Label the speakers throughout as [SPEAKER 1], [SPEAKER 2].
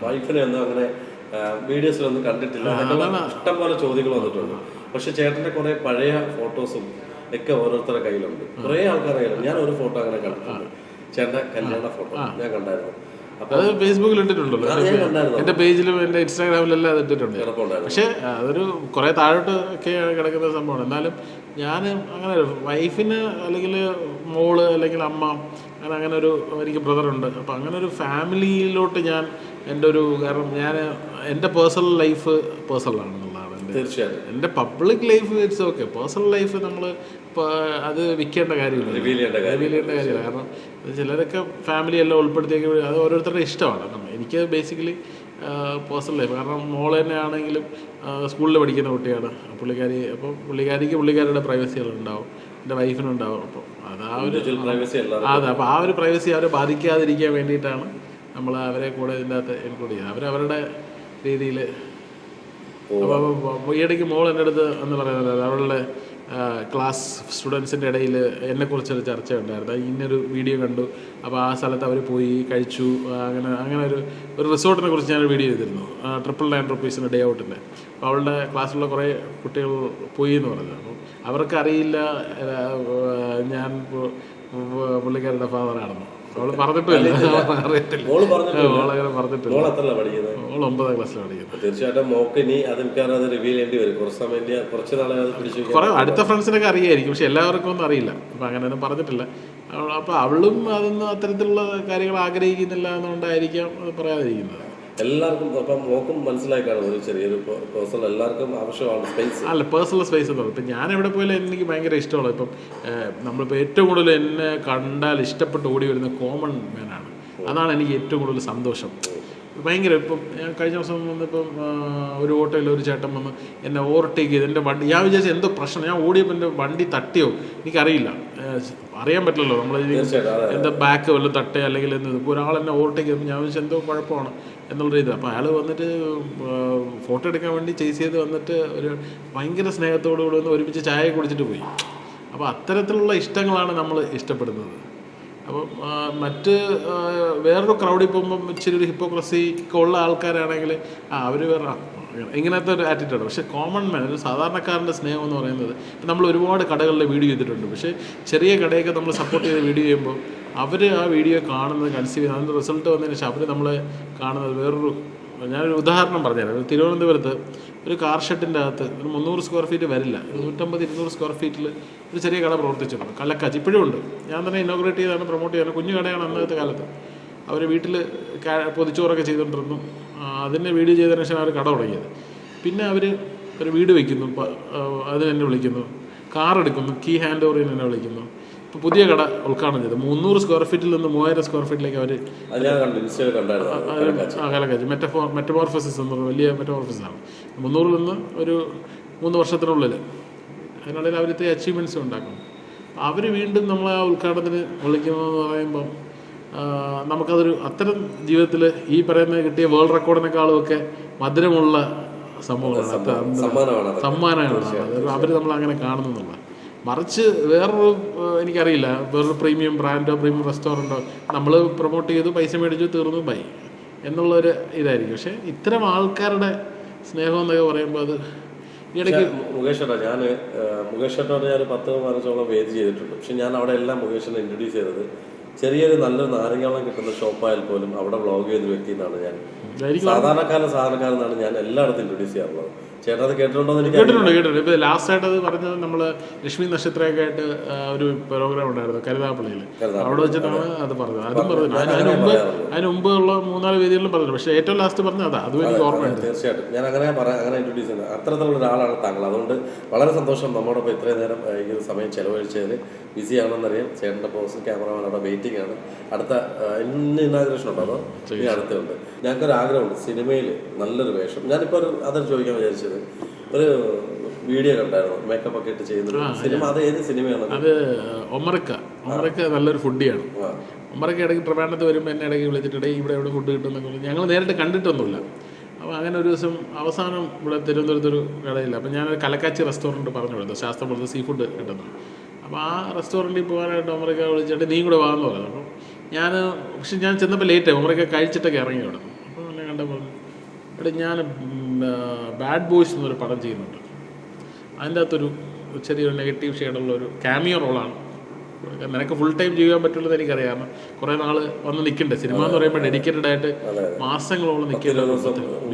[SPEAKER 1] വൈഫിനെ ഒന്നും അങ്ങനെ വീഡിയോസിലൊന്നും കണ്ടിട്ടില്ല. ഇഷ്ടം പോലെ ചോദ്യങ്ങൾ വന്നിട്ടുണ്ട്. പക്ഷെ ചേട്ടന്റെ കുറെ പഴയ ഫോട്ടോസും ഒക്കെ ഓരോരുത്തരുടെ കയ്യിലുണ്ട്, കുറെ ആൾക്കാരുടെ കയ്യിലുണ്ട്. ഞാൻ ഒരു ഫോട്ടോ അങ്ങനെ കണ്ടിട്ടുണ്ട്, ചേട്ടന്റെ കല്യാണ ഫോട്ടോ ഞാൻ കണ്ടായിരുന്നു.
[SPEAKER 2] അത് ഫേസ്ബുക്കിൽ ഇട്ടിട്ടുണ്ടല്ലോ, എന്റെ പേജിലും എന്റെ ഇൻസ്റ്റാഗ്രാമിലെല്ലാം അത് ഇട്ടിട്ടുണ്ട്. പക്ഷെ അതൊരു കുറെ താഴോട്ട് ഒക്കെ കിടക്കുന്ന സംഭവമാണ്. എന്നാലും ഞാൻ അങ്ങനെ വൈഫിന് അല്ലെങ്കിൽ മോള് അല്ലെങ്കിൽ അമ്മ അങ്ങനെ ഒരു എനിക്ക് ബ്രദറുണ്ട്. അപ്പം അങ്ങനെ ഒരു ഫാമിലിയിലോട്ട് ഞാൻ എൻ്റെ ഒരു കാരണം ഞാൻ എൻ്റെ പേഴ്സണൽ ലൈഫ് പേഴ്സണലാണെന്നുള്ളതാണ്
[SPEAKER 1] തീർച്ചയായിട്ടും.
[SPEAKER 2] എൻ്റെ public life it's okay. Personal life നമ്മൾ അത് വിൽക്കേണ്ട കാര്യമില്ല, റിവീൽ ചെയ്യേണ്ട കാര്യമില്ല. കാരണം ചിലരൊക്കെ ഫാമിലി എല്ലാം ഉൾപ്പെടുത്തിയേക്ക് അത് ഓരോരുത്തരുടെ ഇഷ്ടമാണ്. എനിക്ക് ബേസിക്കലി പേഴ്സണൽ ലൈഫ്, കാരണം മോൾ തന്നെ ആണെങ്കിലും സ്കൂളിൽ പഠിക്കുന്ന കുട്ടിയാണ് പുള്ളിക്കാരി. അപ്പോൾ പുള്ളിക്കാരുടെ പ്രൈവസികളുണ്ടാവും, എൻ്റെ വൈഫിനുണ്ടാവും. അപ്പോൾ അത് ആ ഒരു അതെ, അപ്പോൾ ആ ഒരു പ്രൈവസി അവരെ ബാധിക്കാതിരിക്കാൻ വേണ്ടിയിട്ടാണ് നമ്മൾ അവരെ കൂടെ ഇതിൻ്റെ അകത്ത് ഇൻക്ലൂഡ് ചെയ്യുന്നത്. അവരവരുടെ രീതിയിൽ. അപ്പോൾ ഈയിടയ്ക്ക് മോൾ എൻ്റെ അടുത്ത് എന്ന് പറയുന്നത് അവളുടെ ക്ലാസ് സ്റ്റുഡൻസിൻ്റെ ഇടയിൽ എന്നെക്കുറിച്ചൊരു ചർച്ച ഉണ്ടായിരുന്നു. ഇന്നൊരു വീഡിയോ കണ്ടു, അപ്പോൾ ആ സ്ഥലത്ത് അവർ പോയി കഴിച്ചു, അങ്ങനെ ഒരു റിസോർട്ടിനെ കുറിച്ച് ഞാനൊരു വീഡിയോ ചെയ്തിരുന്നു, 999 റുപ്പീസിന് ഡേ ഔട്ടിൻ്റെ. അപ്പോൾ അവളുടെ ക്ലാസ്സിലുള്ള കുറേ കുട്ടികൾ പോയി എന്ന് പറഞ്ഞത്. അപ്പം അവർക്കറിയില്ല ഞാൻ പുള്ളിക്കാരുടെ ഫാദറാണെന്ന്. അവള് പറഞ്ഞിട്ടില്ല, അറിയത്തില്ല. മോള് പറഞ്ഞിട്ടില്ല. മോള് 9ാം ക്ലാസ്സിലാണ് പഠിക്കുന്നത്.
[SPEAKER 1] തീർച്ചയായിട്ടും മോക്ക് ഇനി അത് റിവീൽ ചെയ്യേണ്ടി വരും. കുറച്ച് നാളെ
[SPEAKER 2] കുറെ അടുത്ത ഫ്രണ്ട്സിനൊക്കെ അറിയായിരിക്കും, പക്ഷെ എല്ലാവർക്കും ഒന്നും അറിയില്ല. അപ്പം അങ്ങനെയൊന്നും പറഞ്ഞിട്ടില്ല. അപ്പോൾ അവളും അതൊന്നും അത്തരത്തിലുള്ള കാര്യങ്ങൾ ആഗ്രഹിക്കുന്നില്ല എന്നുകൊണ്ടായിരിക്കാം അത് പറയാതിരിക്കുന്നത്.
[SPEAKER 1] എല്ലാവർക്കും അപ്പം മോക്കും മനസ്സിലായി കാണും ഒരു ചെറിയൊരു പേഴ്സണൽ എല്ലാവർക്കും ആവശ്യമാണ് സ്പേസ്.
[SPEAKER 2] അല്ല, പേഴ്സണൽ സ്പേസ് എന്ന് പറയും. ഇപ്പം ഞാൻ എവിടെ പോയാലും എനിക്ക് ഭയങ്കര ഇഷ്ടമുള്ള, ഇപ്പം നമ്മളിപ്പോൾ ഏറ്റവും കൂടുതൽ എന്നെ കണ്ടാൽ ഇഷ്ടപ്പെട്ട് ഓടി വരുന്ന കോമൺ മാനാണ്. അതാണ് എനിക്ക് ഏറ്റവും കൂടുതൽ സന്തോഷം. ഭയങ്കര ഇപ്പം ഞാൻ കഴിഞ്ഞ ദിവസം വന്നിപ്പം ഒരു ഓട്ടോയിൽ ഒരു ചേട്ടൻ വന്ന് എന്നെ ഓവർടേക്ക് ചെയ്ത് എൻ്റെ വണ്ടി, ഞാൻ വിചാരിച്ചു എന്തോ പ്രശ്നം, ഞാൻ ഓടിയപ്പോൾ എൻ്റെ വണ്ടി തട്ടിയോ എനിക്കറിയില്ല, അറിയാൻ പറ്റില്ലല്ലോ നമ്മൾ എന്താ ബാക്ക് വല്ലതും തട്ടേ അല്ലെങ്കിൽ ഇപ്പോൾ ഒരാൾ എന്നെ ഓവർടേക്ക് ചെയ്തപ്പോൾ ഞാൻ വിചാരിച്ചു എന്തോ കുഴപ്പമാണ് എന്നുള്ള രീതി. അപ്പോൾ അയാൾ വന്നിട്ട് ഫോട്ടോ എടുക്കാൻ വേണ്ടി ചേസ് ചെയ്ത് വന്നിട്ട് ഒരു ഭയങ്കര സ്നേഹത്തോടു കൂടി ഒന്ന് ഒരുമിച്ച് ചായ കുടിച്ചിട്ട് പോയി. അപ്പോൾ അത്തരത്തിലുള്ള ഇഷ്ടങ്ങളാണ് നമ്മൾ ഇഷ്ടപ്പെടുന്നത്. അപ്പം മറ്റ് വേറൊരു ക്രൗഡിൽ പോകുമ്പം ഇച്ചിരി ഒരു ഹിപ്പോക്രസി ഒക്കെ ഉള്ള ആൾക്കാരാണെങ്കിൽ അവർ വേറെ ഇങ്ങനത്തെ ഒരു ആറ്റിറ്റ്യൂഡ്. പക്ഷേ കോമൺ മാൻ, ഒരു സാധാരണക്കാരൻ്റെ സ്നേഹം എന്ന് പറയുന്നത്, നമ്മൾ ഒരുപാട് കടകളിൽ വീഡിയോ ചെയ്തിട്ടുണ്ട്. പക്ഷേ ചെറിയ കടയൊക്കെ നമ്മൾ സപ്പോർട്ട് ചെയ്ത് വീഡിയോ ചെയ്യുമ്പോൾ അവർ ആ വീഡിയോ കാണുന്നത് കൺസീവ് ചെയ്യുന്നത്, അതിൻ്റെ റിസൾട്ട് വന്നതിന് ശേഷം അവർ നമ്മളെ കാണുന്നത് വേറൊരു. ഞാനൊരു ഉദാഹരണം പറഞ്ഞുതരാം. തിരുവനന്തപുരത്ത് ഒരു കാർ ഷെഡിൻ്റെ അകത്ത് ഒരു 300 സ്ക്വയർ ഫീറ്റ് വരില്ല, 150-200 സ്ക്വയർ ഫീറ്റിൽ ഒരു ചെറിയ കട പ്രവർത്തിച്ചിട്ടുണ്ട്. കല്ലക്കാച്ചി ഇപ്പോഴും ഉണ്ട്. ഞാൻ തന്നെ ഇനോഗ്രേറ്റ് ചെയ്താണ്, പ്രൊമോട്ട് ചെയ്യാൻ. കുഞ്ഞു കടയാണ് അന്നത്തെ കാലത്ത്. അവർ വീട്ടിൽ പൊതിച്ചോറൊക്കെ ചെയ്തുകൊണ്ടിരുന്നു. അതിനെ വീഡിയോ ചെയ്തതിനു ശേഷം അവർ കട തുടങ്ങിയത്. പിന്നെ അവർ ഒരു വീട് വയ്ക്കുന്നു, അതിനെന്നെ വിളിക്കുന്നു, കാർ എടുക്കുന്നു, കീ ഹാൻഡ് ഓവർ ചെയ്യുന്ന എന്നെ വിളിക്കുന്നു. ഇപ്പോൾ പുതിയ കട ഉദ്ഘാടനം ചെയ്തു. 300 സ്ക്വയർ ഫീറ്റിൽ നിന്ന് 3000 സ്ക്വയർ ഫീറ്റിലേക്ക് അവർ കലക്കാച്ചി മെറ്റമോർഫസിസ് എന്ന് പറഞ്ഞാൽ വലിയ മെറ്റമോർഫസിസാണ്. 300 നിന്ന് ഒരു 3 വർഷത്തിനുള്ളിൽ അതിനുള്ളിൽ അവർ ഇത്തിരി അച്ചീവ്മെൻറ്റ്സ് ഉണ്ടാക്കുന്നു. അവർ വീണ്ടും നമ്മളെ ആ ഉദ്ഘാടനത്തിന് വിളിക്കുന്നതെന്ന് പറയുമ്പം നമുക്കതൊരു അത്തരം ജീവിതത്തിൽ ഈ പറയുന്ന കിട്ടിയ വേൾഡ് റെക്കോർഡിനെക്കാളുമൊക്കെ മധുരമുള്ള സംഭവമാണ്, സമ്മാനമാണ്. അവർ നമ്മളങ്ങനെ കാണുന്നുള്ള. മറിച്ച് വേറൊരു എനിക്കറിയില്ല, വേറൊരു പ്രീമിയം ബ്രാൻഡോ പ്രീമിയം റെസ്റ്റോറൻറ്റോ നമ്മൾ പ്രൊമോട്ട് ചെയ്തു, പൈസ മേടിച്ചു, തീർന്നു, ബൈ എന്നുള്ളൊരു ഇതായിരിക്കും. പക്ഷേ ഇത്തരം ആൾക്കാരുടെ സ്നേഹം എന്നൊക്കെ പറയുമ്പോൾ അത് ഇടയ്ക്ക്
[SPEAKER 1] മുകേഷേട്ടാ, ഞാൻ മുകേഷേട്ടോട് ഞാൻ 10-15 വേദി ചെയ്തിട്ടുണ്ട്. പക്ഷെ ഞാൻ അവിടെ എല്ലാം മുകേഷിനെ ഇൻട്രൊഡ്യൂസ് ചെയ്തത് ചെറിയൊരു നല്ലൊരു നാരങ്ങാവെള്ളം കിട്ടുന്ന ഷോപ്പായാൽ പോലും അവിടെ വ്ളോഗ് ചെയ്ത വ്യക്തി എന്നാണ് ഞാൻ. സാധാരണക്കാരെന്നാണ് ഞാൻ എല്ലായിടത്തും ഇൻട്രൊഡ്യൂസ് ചെയ്യാറുള്ളത്. ചേട്ടൻ അത് കേട്ടിട്ടുണ്ടോ?
[SPEAKER 2] കേട്ടിട്ടുണ്ട്. ഇപ്പോൾ ലാസ്റ്റ് ആയിട്ട് അത് പറഞ്ഞത് നമ്മൾ ലക്ഷ്മി നക്ഷത്രമൊക്കെ ആയിട്ട് ഒരു പ്രോഗ്രാം ഉണ്ടായിരുന്നു കരുതാപ്പള്ളിയിൽ. അവിടെ വെച്ചിട്ടാണ് അത് പറഞ്ഞത്. അതും പറഞ്ഞു അതിന് മുമ്പ് ഉള്ള 3-4 വേദികളിലും പറഞ്ഞു. പക്ഷേ ഏറ്റവും ലാസ്റ്റ് പറഞ്ഞത് അതാ, അതും എനിക്ക് ഓർമ്മയുണ്ട്.
[SPEAKER 1] തീർച്ചയായിട്ടും ഞാൻ അങ്ങനെ ഇൻട്രൊഡ്യൂസ് ചെയ്യുന്നത്. അത്തരത്തിലുള്ള ഒരാളാണ് താങ്കൾ. അതുകൊണ്ട് വളരെ സന്തോഷം നമ്മോടൊപ്പം ഇത്രയും നേരം ഈ ഒരു സമയം ചെലവഴിച്ചതിൽ. ബിസി ആണെന്നറിയാം. ചേട്ടൻ്റെ പേഴ്സണൽ ക്യാമറമാൻ അവിടെ വെയിറ്റിംഗ് ആണ്. അടുത്ത ഇനാഗ്രേഷൻ ഉണ്ടോ? അതോ ഈ അടുത്തുണ്ട്. ഞങ്ങൾക്കൊരു ആഗ്രഹമുണ്ട് സിനിമയിൽ നല്ലൊരു വേഷം. ഞാനിപ്പോൾ അതൊരു ചോദിക്കാൻ വിചാരിച്ചത്, ഒരു വീഡിയോ കണ്ടായിരുന്നു മേക്കപ്പ് ഒക്കെ ഇട്ട് ചെയ്യുന്നത് സിനിമ. അത് ഏത് സിനിമയാണ്?
[SPEAKER 2] അത് ഒമറക്ക നല്ലൊരു ഫുഡിയാണ്. ഒമറക്ക ഇടയ്ക്ക് ട്രിവാൻഡ്രത്ത് വരുമ്പോൾ എന്നെ ഇടയ്ക്ക് വിളിച്ചിട്ട് ഇവിടെ എവിടെ ഫുഡ് കിട്ടുന്നൊക്കെ ഞങ്ങൾ നേരിട്ട് കണ്ടിട്ടൊന്നുമില്ല. അപ്പോൾ അങ്ങനെ ഒരു ദിവസം അവസാനം ഇവിടെ തിരുവനന്തപുരത്തൊരു കടയില്ല. അപ്പോൾ ഞാനൊരു കലക്കാച്ചി റെസ്റ്റോറൻറ്റ് പറഞ്ഞു കൊടുത്തു, ശാസ്ത്രപുരത്ത് സീ ഫുഡ് കിട്ടുന്നു. അപ്പോൾ ആ റെസ്റ്റോറൻറ്റിൽ പോകാനായിട്ട് ഒമറക്ക വിളിച്ചിട്ട് നീ കൂടെ വാങ്ങുന്നു പറഞ്ഞു. അപ്പോൾ പക്ഷെ ഞാൻ ചെന്നപ്പോൾ ലേറ്റായി. ഒമറക്ക കഴിച്ചിട്ടൊക്കെ ഇറങ്ങി കിടന്നു. അപ്പോൾ എന്നെ കണ്ടപ്പോൾ ഇവിടെ ഞാൻ ബാഡ് ബോയ്സ് എന്നൊരു പടം ചെയ്യുന്നുണ്ട്. അതിൻ്റെ അകത്തൊരു ചെറിയൊരു നെഗറ്റീവ് ഷെയ്ഡുള്ള ഒരു ക്യാമിയോ റോളാണ്. നിനക്ക് ഫുൾ ടൈം ചെയ്യാൻ പറ്റുള്ളത് എനിക്കറിയാം. കാരണം കുറേ നാൾ വന്ന് നിൽക്കണ്ടേ. സിനിമ എന്ന് പറയുമ്പോൾ ഡെഡിക്കേറ്റഡ് ആയിട്ട് മാസങ്ങളോളം നിൽക്കേണ്ട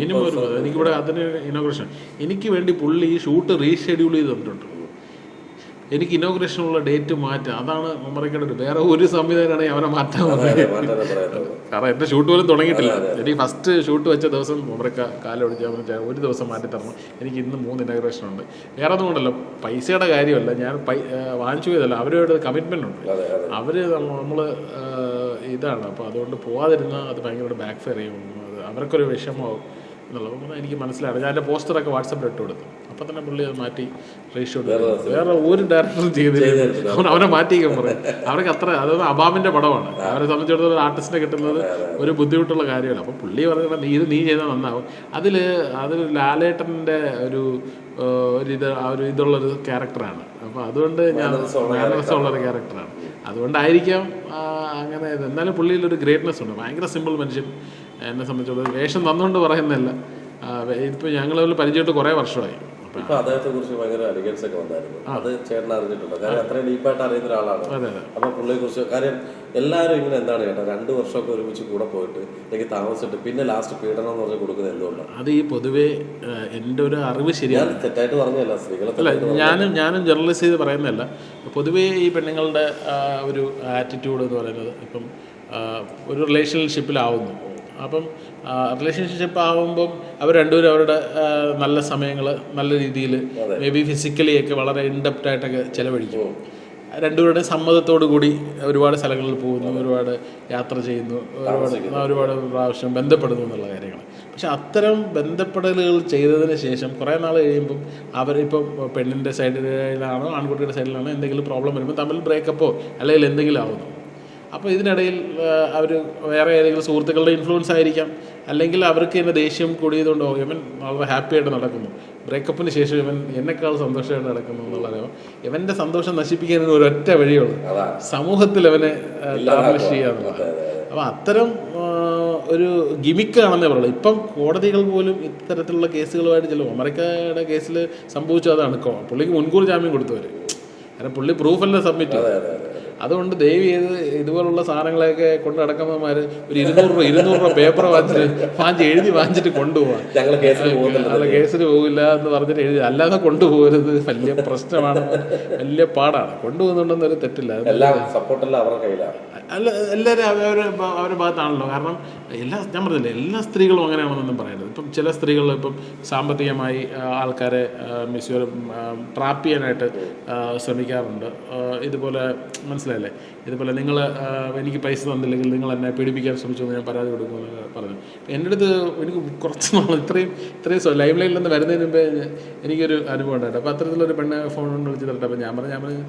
[SPEAKER 2] മിനിമം ഒരു എനിക്കിവിടെ അതിന് ഇനോഗ്രേഷൻ എനിക്ക് വേണ്ടി പുള്ളി ഈ ഷൂട്ട് റീഷെഡ്യൂൾ ചെയ്ത് തന്നിട്ടുണ്ട്. എനിക്ക് ഇനോഗ്രേഷനുള്ള ഡേറ്റ് മാറ്റാം. അതാണ് മമ്മറയ്ക്കയുടെ ഒരു വേറെ ഒരു സംവിധാനമാണെങ്കിൽ അവനെ മാറ്റാൻ പറഞ്ഞത്. കാരണം എൻ്റെ ഷൂട്ട് പോലും തുടങ്ങിയിട്ടില്ല. എനിക്ക് ഫസ്റ്റ് ഷൂട്ട് വെച്ച ദിവസം മമ്മറയ്ക്ക കാലൊടിച്ച് അവന് ഒരു ദിവസം മാറ്റി തരണം. എനിക്ക് ഇന്ന് 3 ഇനോഗ്രേഷൻ ഉണ്ട്. വേറെ ഒന്നും കൊണ്ടല്ലോ, പൈസയുടെ കാര്യമല്ല, ഞാൻ വാങ്ങിച്ചു പോയതല്ല, അവരോട് കമ്മിറ്റ്മെൻ്റ് ഉണ്ട്. അവർ നമ്മൾ ഇതാണ്. അപ്പോൾ അതുകൊണ്ട് പോകാതിരുന്നാൽ അത് ഭയങ്കര ബാക്ക് ഫെയർ ചെയ്യും, അത് അവർക്കൊരു വിഷമമാവും എന്നുള്ളത് എനിക്ക് മനസ്സിലാണ്. ഞാൻ എൻ്റെ പോസ്റ്ററൊക്കെ വാട്സപ്പിൽ ഇട്ട് കൊടുത്തു. അപ്പം തന്നെ പുള്ളി അത് മാറ്റി റീഷൂട്ട്. വേറെ ഒരു ഡയറക്ടറും ചെയ്തില്ല. അവനെ മാറ്റിക്കാൻ പറയും. അവർക്ക് അത്ര അതൊന്നും അബാമിൻ്റെ പടമാണ്. അവരെ സംബന്ധിച്ചിടത്തോളം ആർട്ടിസ്റ്റിനെ കിട്ടുന്നത് ഒരു ബുദ്ധിമുട്ടുള്ള കാര്യമല്ല. അപ്പോൾ പുള്ളി പറയുന്നത് ഇത് നീ ചെയ്താൽ നന്നാവും. അതിൽ ലാലേട്ടൻ്റെ ഒരു ഇതുള്ളൊരു ക്യാരക്ടറാണ്. അപ്പോൾ അതുകൊണ്ട് ഞാൻ മാനരസമുള്ളൊരു ക്യാരക്ടറാണ്. അതുകൊണ്ടായിരിക്കാം അങ്ങനെ. എന്നാലും പുള്ളിയിലൊരു ഗ്രേറ്റ്നെസ് ഉണ്ട്. ഭയങ്കര സിമ്പിൾ മനുഷ്യൻ. എന്നെ സംബന്ധിച്ചിടത്തോളം വേഷം തന്നുകൊണ്ട് പറയുന്നില്ല. ഇപ്പോൾ ഞങ്ങൾ പരിചയമായിട്ട് കുറേ വർഷമായി.
[SPEAKER 1] ഇപ്പൊ അദ്ദേഹത്തെ കുറിച്ച് ഭയങ്കര അലിഗൻസ് ഒക്കെ വന്നായിരുന്നു. അത് ചേട്ടൻ അറിഞ്ഞിട്ടുണ്ട്. കാര്യം അത്രയും ഡീപ്പായിട്ട് അറിയുന്ന ഒരാളാണ്. അപ്പൊ പുള്ളിയെ കുറിച്ച് കാര്യം എല്ലാവരും ഇങ്ങനെ എന്താണ് ചേട്ടാ 2 വർഷമൊക്കെ ഒരുമിച്ച് കൂടെ പോയിട്ട് എനിക്ക് താമസിച്ചിട്ട് പിന്നെ ലാസ്റ്റ് പീഡനം എന്ന് പറഞ്ഞ് കൊടുക്കുന്നത് എന്തുകൊണ്ടാണ്?
[SPEAKER 2] അത് ഈ പൊതുവേ എൻ്റെ ഒരു അറിവ് ശരിയാണ്,
[SPEAKER 1] തെറ്റായിട്ട് പറഞ്ഞല്ല, സ്ത്രീകളെ
[SPEAKER 2] ഞാനും ജനറലൈസ് ചെയ്ത് പറയുന്നതല്ല. പൊതുവേ ഈ പെണ്ണുങ്ങളുടെ ഒരു ആറ്റിറ്റ്യൂഡ് എന്ന് പറയുന്നത് ഇപ്പം ഒരു റിലേഷൻഷിപ്പിലാവുന്നു. അപ്പം റിലേഷൻഷിപ്പ് ആകുമ്പം അവർ രണ്ടുപേരും അവരുടെ നല്ല സമയങ്ങൾ നല്ല രീതിയിൽ മേ ബി ഫിസിക്കലിയൊക്കെ വളരെ ഇൻഡെപ്റ്റായിട്ടൊക്കെ ചിലവഴിക്കും. രണ്ടുപേരുടെ സമ്മതത്തോടു കൂടി ഒരുപാട് സ്ഥലങ്ങളിൽ പോകുന്നു, ഒരുപാട് യാത്ര ചെയ്യുന്നു, ഒരുപാട് പ്രാവശ്യം ബന്ധപ്പെടുന്നു എന്നുള്ള കാര്യങ്ങൾ. പക്ഷെ അത്തരം ബന്ധപ്പെടലുകൾ ചെയ്തതിന് ശേഷം കുറേ നാൾ കഴിയുമ്പം അവരിപ്പം പെണ്ണിൻ്റെ സൈഡിലാണോ ആൺകുട്ടിയുടെ സൈഡിലാണോ എന്തെങ്കിലും പ്രോബ്ലം വരുമ്പോൾ തമ്മിൽ ബ്രേക്കപ്പോ അല്ലെങ്കിൽ എന്തെങ്കിലും ആവുന്നു. അപ്പോൾ ഇതിനിടയിൽ അവർ വേറെ ഏതെങ്കിലും സുഹൃത്തുക്കളുടെ ഇൻഫ്ലുവൻസ് ആയിരിക്കാം, അല്ലെങ്കിൽ അവർക്ക് തന്നെ ദേഷ്യം കൂടിയതുകൊണ്ടോ ഇവൻ വളരെ ഹാപ്പി ആയിട്ട് നടക്കുന്നു, ബ്രേക്കപ്പിന് ശേഷം ഇവൻ എന്നെക്കാൾ സന്തോഷമായിട്ട് നടക്കുന്നു എന്നുള്ളതോ ഇവൻ്റെ സന്തോഷം നശിപ്പിക്കാൻ ഒരൊറ്റ വഴിയുള്ളൂ, സമൂഹത്തിൽ അവനെ ടാബ്ലിഷ് ചെയ്യുക എന്നുള്ളത്. അപ്പോൾ അത്തരം ഒരു ഗിമിക്കാണെന്നേ പറയുള്ളൂ. ഇപ്പം കോടതികൾ പോലും ഇത്തരത്തിലുള്ള കേസുകളുമായിട്ട് ചെല്ലും. അമേരിക്കയുടെ കേസിൽ സംഭവിച്ചത് അതാണ്. പുള്ളിക്ക് മുൻകൂർ ജാമ്യം കൊടുത്തവർ, കാരണം പുള്ളി പ്രൂഫല്ല സബ്മിറ്റ് ചെയ്തു. അതുകൊണ്ട് ദയവ് ചെയ്ത് ഇതുപോലുള്ള സാധനങ്ങളൊക്കെ കൊണ്ട് നടക്കുന്നവന്മാർ ഒരു 200 രൂപ പേപ്പർ വാങ്ങിച്ചിട്ട് കൊണ്ടുപോകാം. അല്ല കേസിന് പോകില്ല എന്ന് പറഞ്ഞിട്ട് എഴുതി, അല്ലാതെ കൊണ്ടുപോകരുത്. വലിയ പ്രശ്നമാണ്, വലിയ പാടാണ്. കൊണ്ടുപോകുന്നുണ്ടെന്നൊരു തെറ്റില്ല. അല്ല, എല്ലാവരും അവരുടെ ഭാഗത്താണല്ലോ. കാരണം ഞാൻ പറഞ്ഞില്ലേ, എല്ലാ സ്ത്രീകളും അങ്ങനെയാണെന്നൊന്നും പറയരുത്. ഇപ്പം ചില സ്ത്രീകൾ ഇപ്പം സാമ്പത്തികമായി ആൾക്കാരെ ട്രാപ്പ് ചെയ്യാനായിട്ട് ശ്രമിക്കാറുണ്ട്. ഇതുപോലെ മനസ്സിലായില്ലേ, ഇതുപോലെ നിങ്ങൾ എനിക്ക് പൈസ തന്നില്ലെങ്കിൽ നിങ്ങൾ എന്നെ പീഡിപ്പിക്കാൻ ശ്രമിച്ചു എന്ന് ഞാൻ പരാതി കൊടുക്കുമെന്ന് പറഞ്ഞു. എൻ്റെ അടുത്ത് എനിക്ക് കുറച്ച് നാൾ ഇത്രയും ലൈവ് ലൈനിൽ നിന്ന് വരുന്നതിന് മുമ്പേ എനിക്കൊരു അനുഭവം ഉണ്ടായിട്ട്. അപ്പോൾ അത്തരത്തിലൊരു പെണ്ണ് ഫോൺ കൊണ്ട് വിളിച്ച് തരട്ടെ. അപ്പോൾ ഞാൻ പറഞ്ഞു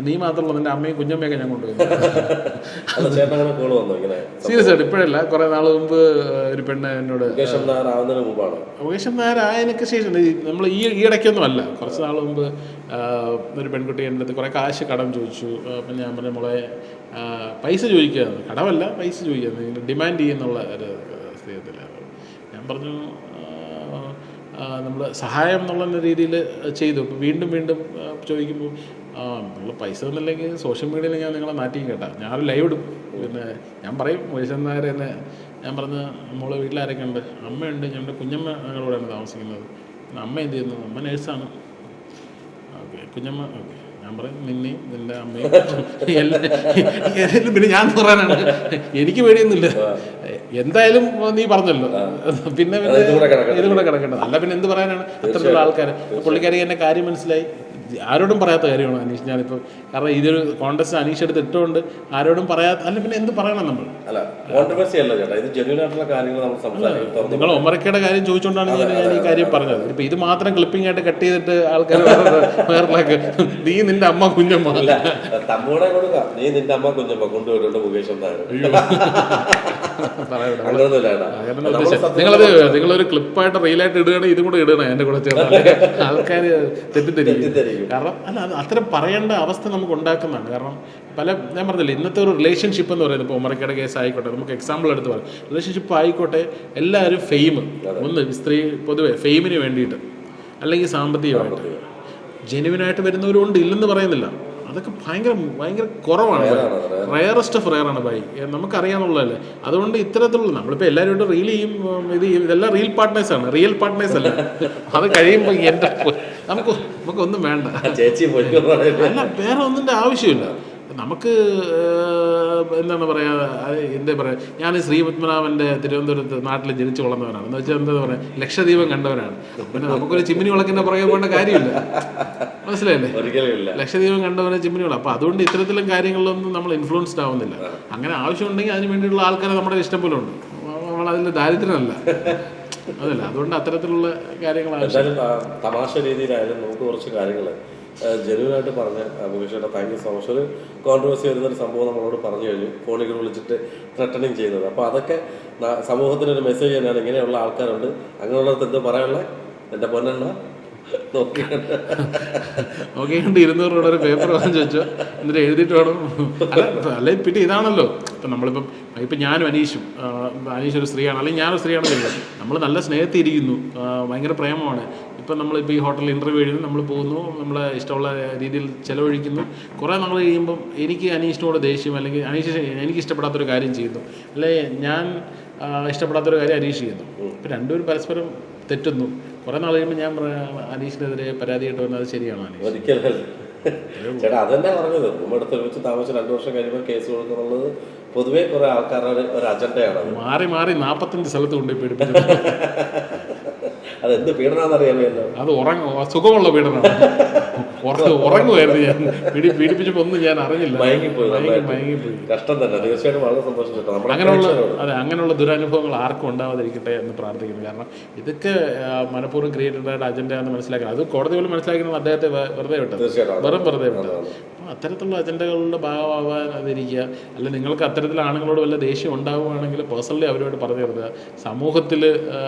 [SPEAKER 2] നീ മാത്രമല്ല നിൻ്റെ അമ്മയും കുഞ്ഞമ്മയൊക്കെ ഞാൻ കൊണ്ടുപോയി. സീരിയസ് ആയിട്ട് ഇപ്പോഴല്ല, കുറെ നാൾ മുമ്പ് ഒരു പെണ്ണ് എന്നോട്, മുകേഷ് നായർ ആയതിനൊക്കെ ശേഷം, നമ്മൾ ഈ ഇടയ്ക്കൊന്നും അല്ല, കുറച്ച് നാൾ മുമ്പ് ഒരു പെൺകുട്ടി എൻ്റെ അടുത്ത് കുറേ കാശ് കടം ചോദിച്ചു. അപ്പം ഞാൻ പറഞ്ഞ മോളെ പൈസ ചോദിക്കുകയാണ്, കടമല്ല പൈസ ചോദിക്കുകയാണ്, ഡിമാൻഡ് ചെയ്യുന്നുള്ള ഒരു സ്ഥിതിയിലാണ്. ഞാൻ പറഞ്ഞു നമ്മൾ സഹായം എന്നുള്ള രീതിയിൽ ചെയ്തു. അപ്പോൾ വീണ്ടും ചോദിക്കുമ്പോൾ നമ്മൾ പൈസ ഒന്നുമില്ലെങ്കിൽ സോഷ്യൽ മീഡിയയിൽ ഞാൻ നിങ്ങളെ നാട്ടിയും കേട്ടാ, ഞാനൊരു ലൈവ് ഇടും. പിന്നെ ഞാൻ പറയും മുകേഷ് നായർ തന്നെ. ഞാൻ പറഞ്ഞ മോളെ വീട്ടിലാരൊക്കെ ഉണ്ട്? അമ്മയുണ്ട്, ഞങ്ങളുടെ കുഞ്ഞമ്മ ഞങ്ങളോടാണ് താമസിക്കുന്നത്. അമ്മ എന്ത് ചെയ്യുന്നു? അമ്മ നേഴ്സാണ്. ഓക്കെ, കുഞ്ഞമ്മ ഓക്കെ. ഞാൻ പറയും നിന്നെയും നിൻ്റെ അമ്മയും പിന്നെ ഞാൻ പറയാനാണ്, എനിക്ക് പേടിയൊന്നുമില്ല. എന്തായാലും നീ പറഞ്ഞല്ലോ, പിന്നെ ഇതും കൂടെ കിടക്കേണ്ടത്. അല്ല പിന്നെ എന്ത് പറയാനാണ്? അത്തരത്തിലുള്ള ആൾക്കാർ. പുള്ളിക്കാരി എന്നെ കാര്യം മനസ്സിലായി. ആരോടും പറയാത്ത കാര്യമാണ് അനീഷ്. ഞാനിപ്പോൾ കാരണം ഇതൊരു കോൺടെസ്റ്റ് അനീഷ് എടുത്ത് ഇട്ടുകൊണ്ട് ആരോടും പറയാത്ത, അല്ല പിന്നെ എന്ത് പറയണം നമ്മൾ? നിങ്ങൾ ഒമറക്കയുടെ കാര്യം ചോദിച്ചുകൊണ്ടാണ് ഞാൻ ഈ കാര്യം പറഞ്ഞത്. ഇപ്പം ഇത് മാത്രം ക്ലിപ്പിംഗ് ആയിട്ട് കട്ട് ചെയ്തിട്ട് ആൾക്കാർ വേറെ നീ നിന്റെ അമ്മ കുഞ്ഞമ്മ നിങ്ങളൊരു ക്ലിപ്പായിട്ട് റീലായിട്ട് ഇടുകയാണെങ്കിൽ ഇതും കൂടെ ഇടണം എൻ്റെ കൂടെ ചേർന്ന്. ആൾക്കാർ തെറ്റിദ്ധരിക്കും.
[SPEAKER 1] ആയിരിക്കും.
[SPEAKER 2] കാരണം അത് അത്തരം പറയേണ്ട അവസ്ഥ നമുക്ക് ഉണ്ടാക്കുന്നതാണ്. കാരണം ഞാൻ പറഞ്ഞില്ല, ഇന്നത്തെ ഒരു റിലേഷൻഷിപ്പ് എന്ന് പറയുന്നത്, ഇപ്പോൾ ഉമ്മറക്കയുടെ കേസ് ആയിക്കോട്ടെ, നമുക്ക് എക്സാമ്പിൾ എടുത്ത് പറയാം, റിലേഷൻഷിപ്പ് ആയിക്കോട്ടെ, എല്ലാവരും ഫെയിം, ഒന്ന് സ്ത്രീ പൊതുവെ ഫെയിമിന് വേണ്ടിയിട്ട് അല്ലെങ്കിൽ സാമ്പത്തികമായിട്ട് ജെനുവിനായിട്ട് വരുന്നവരുണ്ട്, ഇല്ലെന്ന് പറയുന്നില്ല. അതൊക്കെ ഭയങ്കര കുറവാണ്. റയറസ്റ്റ് ഓഫ് റയറാണ് ബൈ, നമുക്കറിയാന്നുള്ളതല്ലേ. അതുകൊണ്ട് ഇത്തരത്തിലുള്ള നമ്മളിപ്പോൾ എല്ലാവരും റീൽ ചെയ്യും, ഇതെല്ലാം റിയൽ പാർട്ട്നേഴ്സാണ്, റിയൽ പാർട്ട്നേഴ്സ് അല്ല. അത് കഴിയുമ്പോൾ നമുക്കൊന്നും വേണ്ട, അല്ല വേറെ ഒന്നിൻ്റെ ആവശ്യമില്ല. നമുക്ക് എന്താണ് പറയുക, എന്താ പറയുക, ഞാൻ ശ്രീപത്മനാഭൻ്റെ തിരുവനന്തപുരത്ത് നാട്ടിൽ ജനിച്ചു വളർന്നവനാണ്. എന്ന് വെച്ചാൽ എന്താ പറയുക, ലക്ഷദ്വീപം കണ്ടവനാണ്. പിന്നെ നമുക്കൊരു ചിമ്മിനി വിളക്കിൻ്റെ പുറകെ പോകേണ്ട കാര്യമില്ല, മനസ്സിലായില്ലേ? ലക്ഷദ്വീപം കണ്ടവനെ ചിമ്മിനി വിളക്ക്. അപ്പോൾ അതുകൊണ്ട് ഇത്തരത്തിലും കാര്യങ്ങളിലൊന്നും നമ്മൾ ഇൻഫ്ലുവൻസ്ഡ് ആവുന്നില്ല. അങ്ങനെ ആവശ്യമുണ്ടെങ്കിൽ അതിന് വേണ്ടിയുള്ള ആൾക്കാരെ നമ്മുടെ ഇഷ്ടം പോലെ ഉണ്ട്. നമ്മളതിൽ ദാരിദ്ര്യമല്ല, അതല്ല. അതുകൊണ്ട് അത്തരത്തിലുള്ള കാര്യങ്ങളാണ്.
[SPEAKER 1] തമാശ രീതിയിലായാലും നമുക്ക് കുറച്ച് കാര്യങ്ങൾ ജെന്യുവനായിട്ട് പറഞ്ഞ മുകേഷേട്ടാ, താങ്ക് യു സോ മച്ച്. ഒരു കോൺട്രവേഴ്സി വരുന്നൊരു സംഭവം നമ്മളോട് പറഞ്ഞു കഴിഞ്ഞു, ഫോണിൽ വിളിച്ചിട്ട് ത്രെട്ടനിങ് ചെയ്യുന്നത്. അപ്പോൾ അതൊക്കെ സമൂഹത്തിനൊരു മെസ്സേജ് തന്നെയാണ്. ഇങ്ങനെയുള്ള ആൾക്കാരുണ്ട്, അങ്ങനെയുള്ളത് എന്ത് പറയാനുള്ള എൻ്റെ പൊന്നെണ്ണ നോക്കിക്കണ്ട്
[SPEAKER 2] 200 രൂപയുടെ ഒരു പേപ്പർ വാങ്ങിച്ചു വെച്ചോ, എന്നിട്ട് എഴുതിയിട്ട് വേണം. അല്ലെ പിന്നെ ഇതാണല്ലോ, ഇപ്പം നമ്മളിപ്പം ഞാനും അനീഷും ഒരു സ്ത്രീയാണ്, അല്ലെങ്കിൽ ഞാനൊരു സ്ത്രീയാണെന്നില്ല, നമ്മൾ നല്ല സ്നേഹത്തിരിക്കുന്നു, ഭയങ്കര പ്രേമമാണ്. ഇപ്പം നമ്മളിപ്പോൾ ഈ ഹോട്ടലിൽ ഇൻ്റർവ്യൂ എഴുതുന്നു, നമ്മൾ പോകുന്നു, നമ്മളെ ഇഷ്ടമുള്ള രീതിയിൽ ചിലവഴിക്കുന്നു. കുറേ നാൾ കഴിയുമ്പം എനിക്ക് അനീഷിനോട് ദേഷ്യം, അല്ലെങ്കിൽ എനിക്ക് ഇഷ്ടപ്പെടാത്തൊരു കാര്യം ചെയ്യുന്നു, അല്ലെ ഞാൻ ഇഷ്ടപ്പെടാത്തൊരു കാര്യം അനീഷ് ചെയ്യുന്നു. ഇപ്പം രണ്ടുപേരും പരസ്പരം തെറ്റുന്നു. കുറേ നാൾ കഴിയുമ്പോൾ ഞാൻ അനീഷിനെതിരെ പരാതിയായിട്ട് വന്നത് ശരിയാണോ അനീഷ്?
[SPEAKER 1] ഒരിക്കലും ചേട്ടാ, അതന്നെ പറഞ്ഞത്. നമ്മൾ അടുത്ത് വെച്ച് താമസിച്ച് 2 വർഷം കഴിയുമ്പോൾ കേസ് കൊടുക്കുന്നുള്ളത് പൊതുവേ കുറെ ആൾക്കാരുടെ ഒരു അജണ്ടയാണ്.
[SPEAKER 2] മാറി 45 സ്ഥലത്ത് കൊണ്ടുപോയി പീഡിപ്പിച്ചു.
[SPEAKER 1] അതെന്ത് പീഡനാന്നറിയാമല്ലോ.
[SPEAKER 2] അത് സുഖമുള്ള പീഡനമാണ്. ഉറങ്ങുമായിരുന്നു ഞാൻ, പീഡിപ്പിച്ചപ്പോൾ ഒന്നും ഞാൻ അറിഞ്ഞില്ല, മയങ്ങിപ്പോയി.
[SPEAKER 1] കഷ്ടം തന്നെ. തീർച്ചയായിട്ടും വളരെ സന്തോഷം.
[SPEAKER 2] അങ്ങനെയുള്ള ദുരനുഭവങ്ങൾ ആർക്കും ഉണ്ടാവാതിരിക്കട്ടെ എന്ന് പ്രാർത്ഥിക്കുന്നു. കാരണം ഇതൊക്കെ മനഃപൂർവ്വം ക്രിയേറ്റഡ് ആയിട്ട് അജണ്ടയാണെന്ന് മനസ്സിലാക്കണം. അത് കോടതി പോലും മനസ്സിലാക്കുന്നത് അദ്ദേഹത്തെ വെറുതെ വിട്ടത്, വെറുതെ വിട്ടത്. അത്തരത്തിലുള്ള അജണ്ടകളുടെ ഭാഗമാവാതിരിക്കുക. അല്ല, നിങ്ങൾക്ക് അത്തരത്തിലുള്ള ആണുങ്ങളോട് വല്ല ദേഷ്യം ഉണ്ടാവുകയാണെങ്കിൽ പേഴ്സണലി അവരോട് പറഞ്ഞു തരുക, സമൂഹത്തിൽ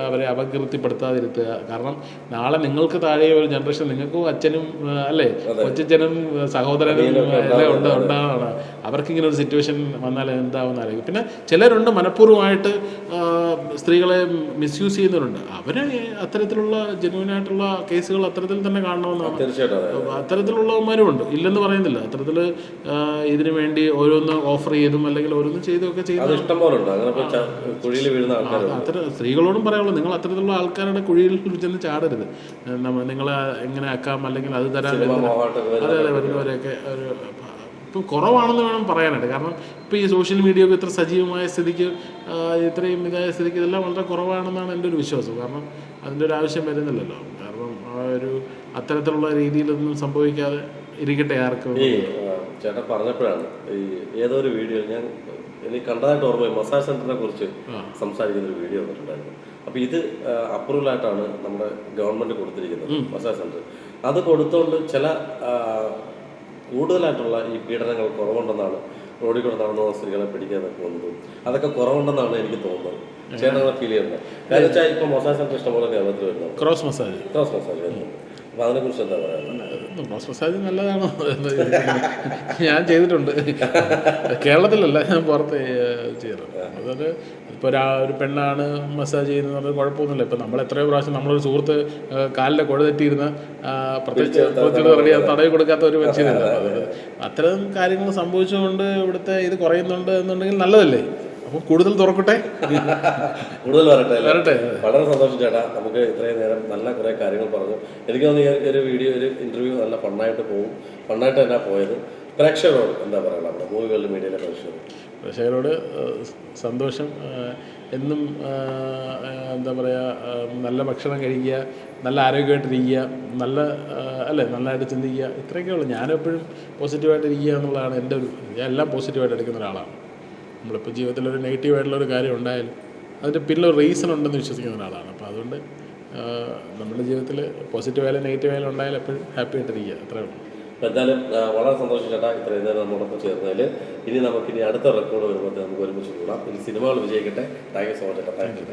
[SPEAKER 2] അവരെ അപകീർത്തിപ്പെടുത്താതിരുത്തുക. കാരണം നാളെ നിങ്ങൾക്ക് താഴെ ഒരു ജനറേഷൻ, നിങ്ങൾക്കും അച്ഛനും അല്ലേ, കൊച്ചച്ഛനും സഹോദരനും എല്ലാം ഉണ്ടാവണം. അവർക്കിങ്ങനെ ഒരു സിറ്റുവേഷൻ വന്നാൽ എന്താവുന്ന ആലോചിക്കും. പിന്നെ ചിലരുണ്ട് മനഃപൂർവ്വമായിട്ട് സ്ത്രീകളെ മിസ്യൂസ് ചെയ്യുന്നവരുണ്ട്. അവരെ അത്തരത്തിലുള്ള ജെന്യുവനായിട്ടുള്ള കേസുകൾ അത്തരത്തിൽ തന്നെ കാണണമെന്നാണ്. അത്തരത്തിലുള്ളവന്മാരും ഉണ്ട്, ഇല്ലെന്ന് പറയുന്നില്ല. അത്തരത്തിൽ ഇതിനു വേണ്ടി ഓരോന്ന് ഓഫർ ചെയ്തും അല്ലെങ്കിൽ ഓരോന്നും ചെയ്തൊക്കെ ചെയ്യുന്നത് അത്തരം സ്ത്രീകളോടും പറയാനുള്ളൂ, നിങ്ങൾ അത്തരത്തിലുള്ള ആൾക്കാരുടെ കുഴിയിൽ ചെന്ന് ചാടരുത്. നിങ്ങളെ എങ്ങനെ ആക്കാം, അല്ലെങ്കിൽ അത് തരാൻ വരുന്നവരെയൊക്കെ ഒരു ഇപ്പം കുറവാണെന്ന് വേണം പറയാനായിട്ട്. കാരണം ഇപ്പോൾ ഈ സോഷ്യൽ മീഡിയ ഒക്കെ ഇത്ര സജീവമായ സ്ഥിതിക്ക്, ഇത്രയും ഇതായ സ്ഥിതിക്ക് ഇതെല്ലാം വളരെ കുറവാണെന്നാണ് എൻ്റെ ഒരു വിശ്വാസം. കാരണം അതിൻ്റെ ഒരു ആവശ്യം വരുന്നില്ലല്ലോ. കാരണം അത്തരത്തിലുള്ള രീതിയിലൊന്നും സംഭവിക്കാതെ ഇരിക്കട്ടെ ആർക്കും.
[SPEAKER 1] ചേട്ടൻ പറഞ്ഞപ്പോഴാണ് ഏതോ ഒരു വീഡിയോ എനിക്ക് കണ്ടതായിട്ട് ഓർമ്മ, മസാജ് സെന്ററിനെ കുറിച്ച് സംസാരിക്കുന്ന ഒരു വീഡിയോ വന്നിട്ടുണ്ടായിരുന്നു. അപ്പോൾ ഇത് അപ്രൂവലായിട്ടാണ് നമ്മുടെ ഗവൺമെന്റ് കൊടുത്തിരിക്കുന്നത്, മസാജ് സെന്റർ. അത് കൊടുത്തുകൊണ്ട് ചില കൂടുതലായിട്ടുള്ള ഈ പീഡനങ്ങൾ കുറവുണ്ടെന്നാണ്, റോഡിൽ കൂടെ നടന്നു സ്ത്രീകളെ പിടിക്കാനൊക്കെ തോന്നുന്നത്. അതൊക്കെ കുറവുണ്ടെന്നാണ് എനിക്ക് തോന്നുന്നത്. ചേട്ടനെ ഫീൽ ചെയ്യുന്നത്. കാരണം വെച്ചാൽ ഇപ്പോൾ മസാജ് സെന്റർ ഇഷ്ടംപോലെ കേരളത്തിൽ വരുന്നത്, ക്രോസ് മസാജ് വരുന്നത്. അപ്പോൾ അതിനെക്കുറിച്ച് എന്താ പറയുക?
[SPEAKER 2] ക്രോസ് മസാജ് നല്ലതാണോ? ഞാൻ ചെയ്തിട്ടുണ്ട്, കേരളത്തിലല്ല, ഞാൻ പുറത്ത് ചെയ്യാറുണ്ട്. അതൊരു ഇപ്പോൾ ഒരു പെണ്ണാണ് മസാജ് ചെയ്യുന്നത് പറഞ്ഞാൽ കുഴപ്പമൊന്നുമില്ല. ഇപ്പം നമ്മൾ എത്രയോ പ്രാവശ്യം നമ്മളൊരു സുഹൃത്ത് കാലിലെ കുഴ തെറ്റിയിരുന്ന പ്രത്യേകിച്ച് റെഡി തടവി കൊടുക്കാത്ത ഒരു മനുഷ്യനല്ല. അത്തരം കാര്യങ്ങൾ സംഭവിച്ചുകൊണ്ട് ഇവിടുത്തെ ഇത് കുറയുന്നുണ്ട് എന്നുണ്ടെങ്കിൽ നല്ലതല്ലേ? അപ്പോൾ കൂടുതൽ തുറക്കട്ടെ,
[SPEAKER 1] കൂടുതൽ വരട്ടെ. വളരെ സന്തോഷം ചേട്ടാ, നമുക്ക് ഇത്രയും നേരം നല്ല കുറേ കാര്യങ്ങൾ പറഞ്ഞു. എനിക്ക് തോന്നുന്നു ഒരു വീഡിയോ, ഒരു ഇൻ്റർവ്യൂ നല്ല ഫണ്ണായിട്ട് തന്നെ പോയത്. പ്രേക്ഷകരോട് എന്താ പറയുക, നമ്മുടെ മൂവി വേൾഡ് മീഡിയയിലെ പ്രേക്ഷകരോട് സന്തോഷം. എന്നും എന്താ പറയുക, നല്ല ഭക്ഷണം കഴിക്കുക, നല്ല ആരോഗ്യമായിട്ടിരിക്കുക, നല്ലതായിട്ട് ചിന്തിക്കുക, ഇത്രയൊക്കെ ഉള്ളൂ. ഞാനെപ്പോഴും പോസിറ്റീവായിട്ടിരിക്കുക എന്നുള്ളതാണ് എൻ്റെ ഞാൻ എല്ലാം പോസിറ്റീവായിട്ട് എടുക്കുന്ന ഒരാളാണ്. നമ്മളിപ്പോൾ ജീവിതത്തിലൊരു നെഗറ്റീവായിട്ടുള്ളൊരു കാര്യം ഉണ്ടായാലും അതിൻ്റെ പിന്നിലൊരു റീസൺ ഉണ്ടെന്ന് വിശ്വസിക്കുന്ന ഒരാളാണ്. അപ്പോൾ അതുകൊണ്ട് നമ്മുടെ ജീവിതത്തിൽ പോസിറ്റീവായാലും നെഗറ്റീവായാലും ഉണ്ടായാലും എപ്പോഴും ഹാപ്പി ആയിട്ടിരിക്കുക, അത്രേ ഉള്ളൂ. എന്തായാലും വളരെ സന്തോഷം ചേട്ടാ ഇത്രയും നേരം നമ്മോടൊപ്പം ചേർന്നതിൽ. ഇനി നമുക്കിനി അടുത്ത റെക്കോർഡ് വരുമ്പോൾ നമുക്ക് ഒരുമിച്ച് കൂടാം. ഇനി സിനിമകൾ വിജയിക്കട്ടെ. താങ്ക് യു സോ മച്ച് ചേട്ടാ. Thank you.